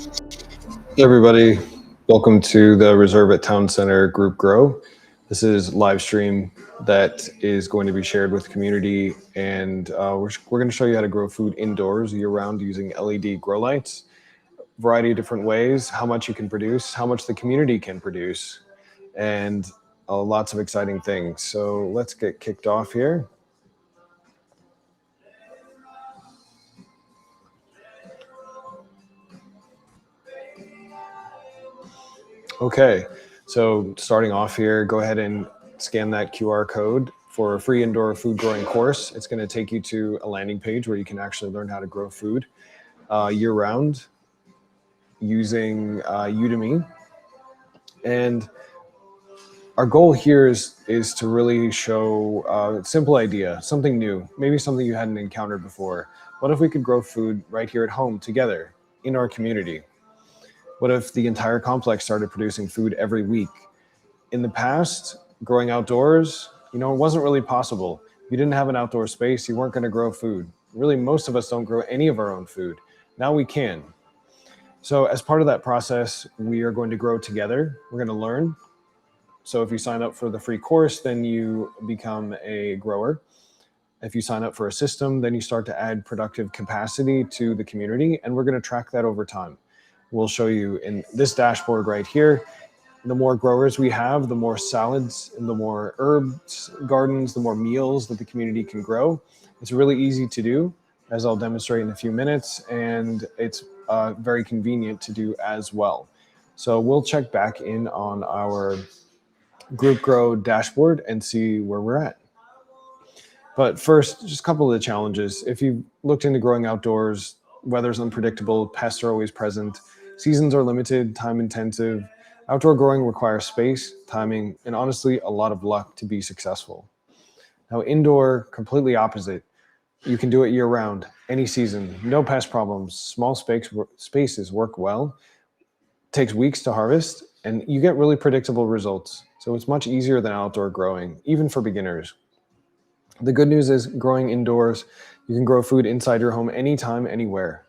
Hey everybody, welcome to the Reserve at Town Center Group Grow. This is Livestream that is going to be shared with the community, and we're going to show you how to grow food indoors year-round using LED grow lights, a variety of different ways, how much you can produce, how much the community can produce, and lots of exciting things. So let's get kicked off here. Okay, so starting off here, go ahead and scan that QR code for a free indoor food growing course. It's going to take you to a landing page where you can actually learn how to grow food year round using Udemy. And our goal here is to really show a simple idea, something new, maybe something you hadn't encountered before. What if we could grow food right here at home together in our community? What if the entire complex started producing food every week? In the past, growing outdoors, it wasn't really possible. You didn't have an outdoor space, you weren't going to grow food. Really, most of us don't grow any of our own food. Now we can. So as part of that process, we are going to grow together. We're going to learn. So if you sign up for the free course, then you become a grower. If you sign up for a system, then you start to add productive capacity to the community, and we're going to track that over time. We'll show you in this dashboard right here. The more growers we have, the more salads and the more herbs, gardens, the more meals that the community can grow. It's really easy to do, as I'll demonstrate in a few minutes, and it's very convenient to do as well. So we'll check back in on our Group Grow dashboard and see where we're at. But first, just a couple of the challenges. If you've looked into growing outdoors, weather's unpredictable, pests are always present, seasons are limited, time intensive. Outdoor growing requires space, timing, and honestly, a lot of luck to be successful. Now, indoor, completely opposite. You can do it year round, any season, no pest problems, small spaces work well, takes weeks to harvest, and you get really predictable results. So it's much easier than outdoor growing, even for beginners. The good news is growing indoors, you can grow food inside your home anytime, anywhere.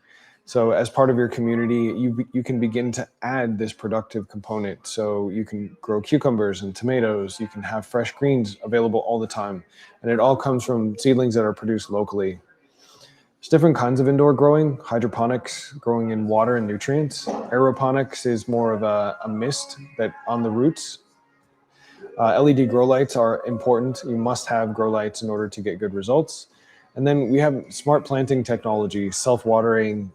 So as part of your community, you can begin to add this productive component. So you can grow cucumbers and tomatoes. You can have fresh greens available all the time. And it all comes from seedlings that are produced locally. There's different kinds of indoor growing. Hydroponics, growing in water and nutrients. Aeroponics is more of a mist that on the roots. LED grow lights are important. You must have grow lights in order to get good results. And then we have smart planting technology, self-watering,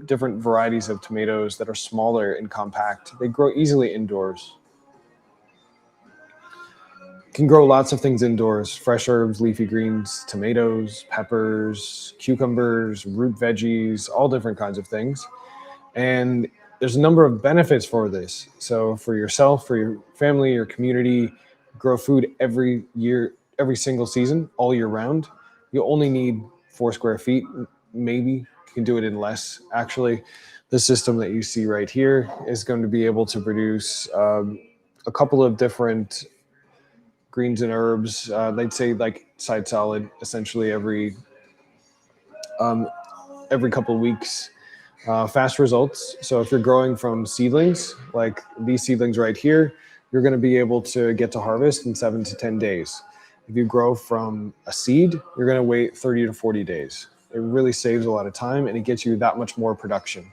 different varieties of tomatoes that are smaller and compact. They grow easily indoors. You can grow lots of things indoors: fresh herbs, leafy greens, tomatoes, peppers, cucumbers, root veggies, all different kinds of things. And there's a number of benefits for this. So for yourself, for your family, your community, grow food every year, every single season, all year round. You only need 4 square feet, maybe. You can do it in less. Actually, the system that you see right here is going to be able to produce a couple of different greens and herbs. They'd say like side salad, essentially every couple of weeks. Fast results. So if you're growing from seedlings, like these seedlings right here, you're going to be able to get to harvest in 7 to 10 days. If you grow from a seed, you're going to wait 30 to 40 days. It really saves a lot of time and it gets you that much more production.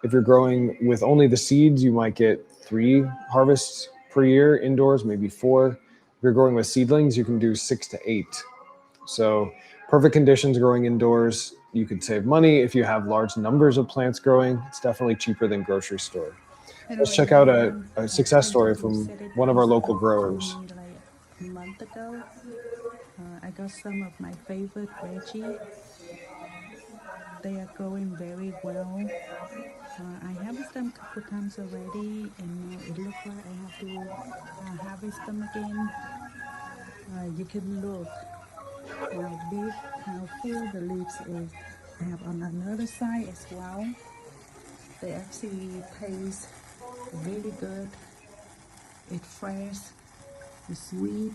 If you're growing with only the seeds, you might get 3 harvests per year indoors, maybe 4. If you're growing with seedlings, you can do 6 to 8. So perfect conditions growing indoors. You could save money if you have large numbers of plants growing. It's definitely cheaper than grocery store. Hello Let's check out everyone. a I success story wanted to from say that one of our this local happened to growers. me like a month ago. I got some of my favorite veggie. They are growing very well. I harvested them a couple times already, and now it looks like I have to harvest them again. You can look how big, how full the leaves is. I have on another side as well. They actually taste really good. It's fresh, it's sweet,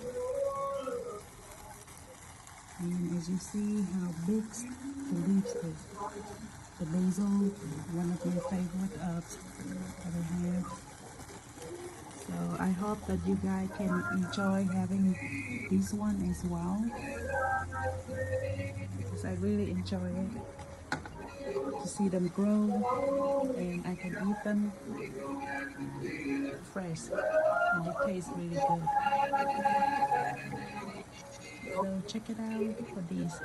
and as you see how big the leaves is. the basil, one of my favorite herbs that I have. So I hope that you guys can enjoy having this one as well, because I really enjoy it to see them grow, and I can eat them fresh and they taste really good. So check it out for these.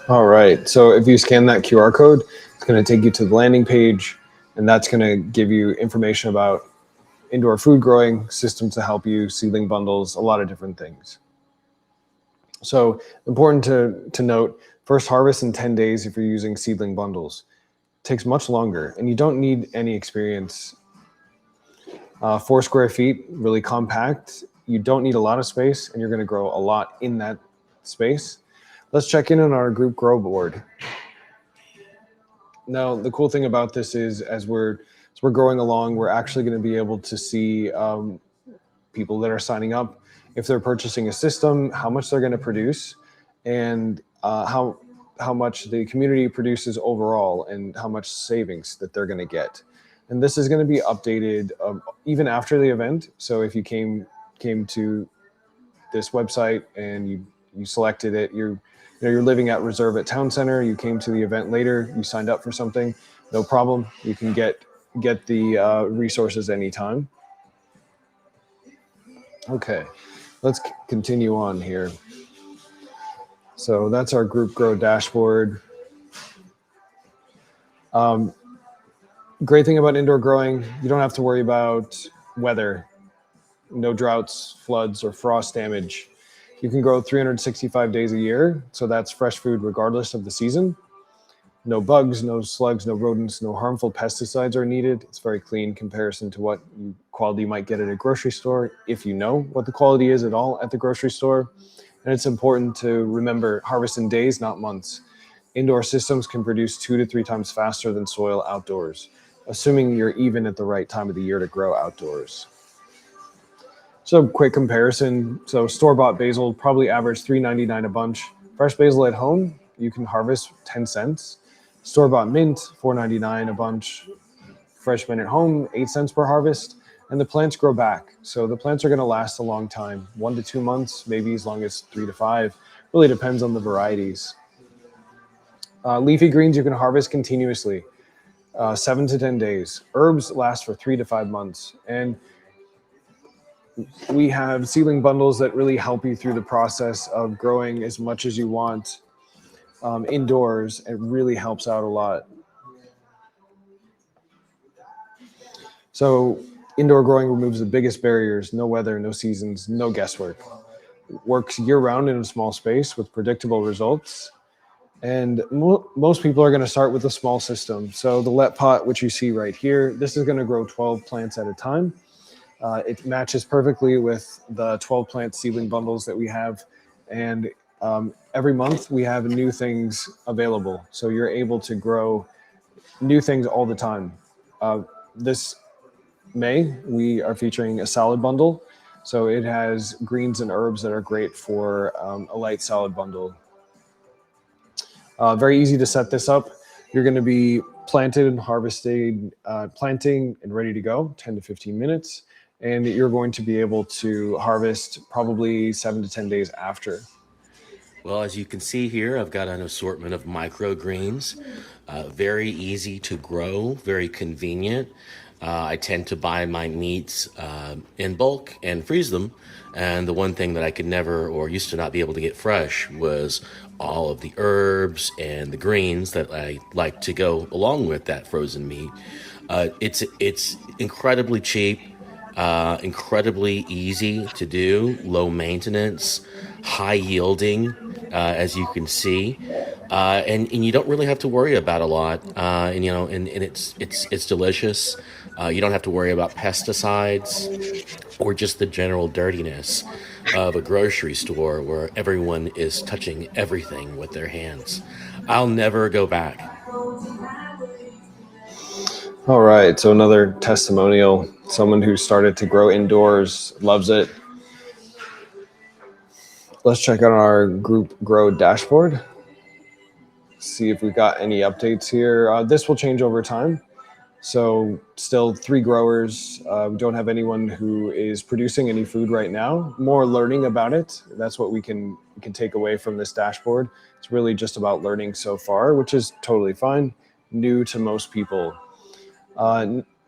All right. So if you scan that QR code, it's going to take you to the landing page, and that's going to give you information about indoor food growing systems to help you, seedling bundles, a lot of different things. So important to note, first harvest in 10 days if you're using seedling bundles. It takes much longer, and you don't need any experience. 4 square feet, really compact. You don't need a lot of space, and you're going to grow a lot in that space. Let's check in on our group grow board. Now, the cool thing about this is as we're growing along, we're actually going to be able to see people that are signing up, if they're purchasing a system, how much they're going to produce, and how much the community produces overall, and how much savings that they're going to get. And this is going to be updated even after the event. So if you came to this website and you selected it, you're living at Reserve at Town Center, you came to the event later, you signed up for something, no problem. You can get the resources anytime. Okay, let's continue on here. So that's our group grow dashboard. Great thing about indoor growing, you don't have to worry about weather, no droughts, floods, or frost damage. You can grow 365 days a year, so that's fresh food regardless of the season. No bugs, no slugs, no rodents, no harmful pesticides are needed. It's very clean in comparison to what quality you might get at a grocery store, if you know what the quality is at all at the grocery store. And it's important to remember harvest in days, not months. Indoor systems can produce 2 to 3 times faster than soil outdoors, assuming you're even at the right time of the year to grow outdoors. So quick comparison. So store-bought basil probably average $3.99 a bunch. Fresh basil at home, you can harvest 10 cents. Store-bought mint, $4.99 a bunch. Fresh mint at home, 8 cents per harvest. And the plants grow back. So the plants are going to last a long time, 1 to 2 months, maybe as long as 3 to 5. Really depends on the varieties. Leafy greens you can harvest continuously, 7 to 10 days. Herbs last for 3 to 5 months. And we have seedling bundles that really help you through the process of growing as much as you want indoors. It really helps out a lot. So indoor growing removes the biggest barriers: no weather, no seasons, no guesswork. It works year-round in a small space with predictable results. And most people are going to start with a small system. So the LetPot, which you see right here, this is going to grow 12 plants at a time. It matches perfectly with the 12 plant seedling bundles that we have. And every month we have new things available. So you're able to grow new things all the time. This May, we are featuring a salad bundle. So it has greens and herbs that are great for a light salad bundle. Very easy to set this up. You're going to be planted and harvested, planting and ready to go, 10 to 15 minutes. And you're going to be able to harvest probably 7 to 10 days after. Well, as you can see here, I've got an assortment of microgreens. Very easy to grow, very convenient. I tend to buy my meats in bulk and freeze them. And the one thing that I could never or used to not be able to get fresh was all of the herbs and the greens that I like to go along with that frozen meat. It's incredibly cheap. Incredibly easy to do, low maintenance, high yielding, as you can see, and you don't really have to worry about a lot. And it's delicious. You don't have to worry about pesticides or just the general dirtiness of a grocery store where everyone is touching everything with their hands. I'll never go back. All right, so another testimonial, someone who started to grow indoors, loves it. Let's check out our group grow dashboard. See if we got any updates here. This will change over time. So still 3 growers. We don't have anyone who is producing any food right now. More learning about it. That's what we can take away from this dashboard. It's really just about learning so far, which is totally fine. New to most people.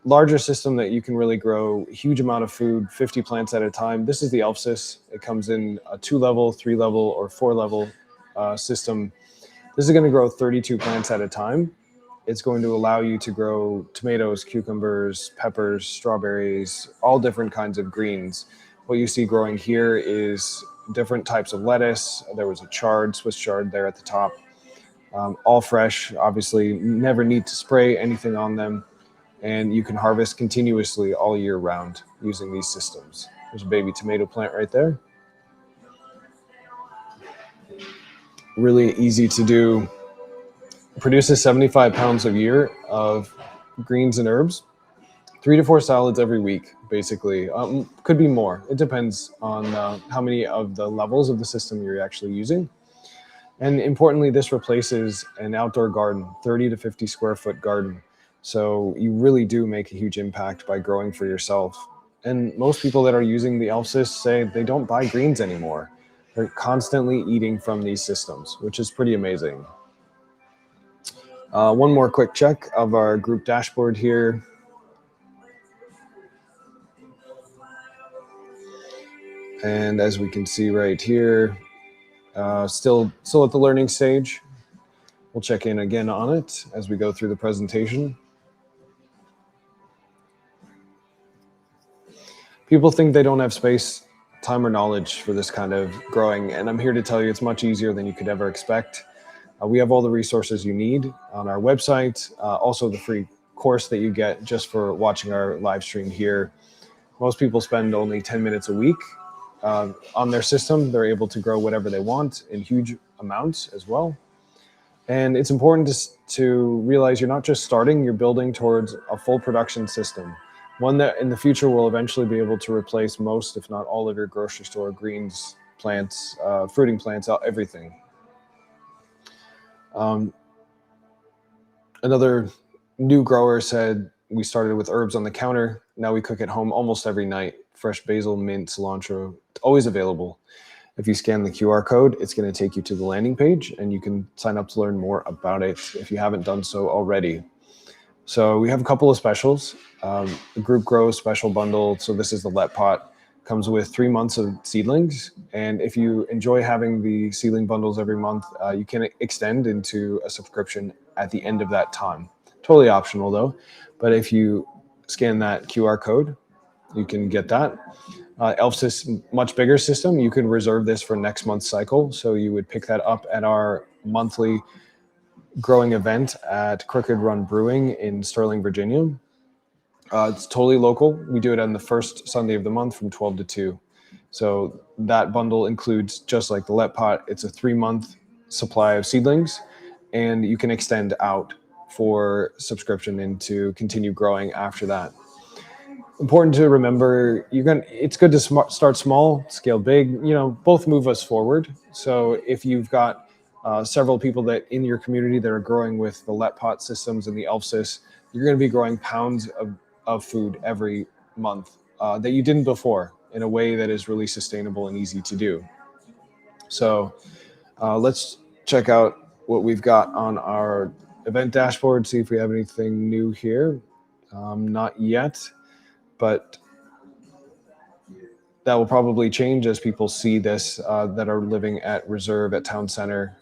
Larger system that you can really grow a huge amount of food, 50 plants at a time. This is the Elfsys. It comes in a 2-level, 3-level, or 4-level system. This is going to grow 32 plants at a time. It's going to allow you to grow tomatoes, cucumbers, peppers, strawberries, all different kinds of greens. What you see growing here is different types of lettuce. There was a chard, Swiss chard there at the top. All fresh, obviously, never need to spray anything on them. And you can harvest continuously all year round using these systems. There's a baby tomato plant right there. Really easy to do. Produces 75 pounds a year of greens and herbs. 3 to 4 salads every week, basically. Could be more. It depends on how many of the levels of the system you're actually using. And importantly, this replaces an outdoor garden, 30 to 50 square foot garden. So you really do make a huge impact by growing for yourself. And most people that are using the Elfsys say they don't buy greens anymore. They're constantly eating from these systems, which is pretty amazing. One more quick check of our group dashboard here. And as we can see right here, still at the learning stage. We'll check in again on it as we go through the presentation. People think they don't have space, time, or knowledge for this kind of growing, and I'm here to tell you it's much easier than you could ever expect. We have all the resources you need on our website, also the free course that you get just for watching our live stream here. Most people spend only 10 minutes a week on their system. They're able to grow whatever they want in huge amounts as well. And it's important to realize you're not just starting, you're building towards a full production system. One that in the future will eventually be able to replace most, if not all, of your grocery store greens, plants, fruiting plants, everything. Another new grower said, we started with herbs on the counter. Now we cook at home almost every night. Fresh basil, mint, cilantro, always available. If you scan the QR code, it's going to take you to the landing page and you can sign up to learn more about it if you haven't done so already. So we have a couple of specials. The group grow special bundle. So this is the LetPot. Comes with 3 months of seedlings. And if you enjoy having the seedling bundles every month, you can extend into a subscription at the end of that time. Totally optional though. But if you scan that QR code, you can get that. Elfsys, much bigger system. You can reserve this for next month's cycle. So you would pick that up at our monthly growing event at Crooked Run Brewing in Sterling, Virginia. It's totally local. We do it on the first Sunday of the month from 12 to 2. So that bundle includes, just like the LetPot, it's a 3-month supply of seedlings, and you can extend out for subscription and to continue growing after that. Important to remember, it's good to start small, scale big, both move us forward. So if you've got several people that in your community that are growing with the LetPot systems and the Elfsys, you're going to be growing pounds of food every month that you didn't before in a way that is really sustainable and easy to do. So let's check out what we've got on our event dashboard, see if we have anything new here. Not yet, but that will probably change as people see this that are living at Reserve at Town Center,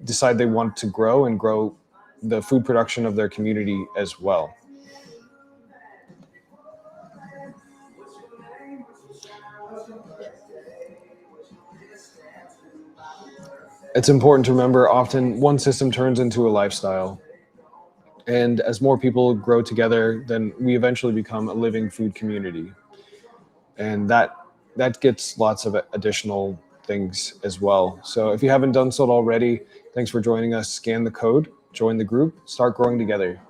decide they want to grow and grow the food production of their community as well. It's important to remember often one system turns into a lifestyle. And as more people grow together, then we eventually become a living food community. And that gets lots of additional things as well. So if you haven't done so already, thanks for joining us. Scan the code, join the group, start growing together.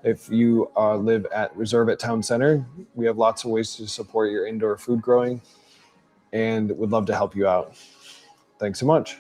If you live at Reserve at Town Center, we have lots of ways to support your indoor food growing and would love to help you out. Thanks so much.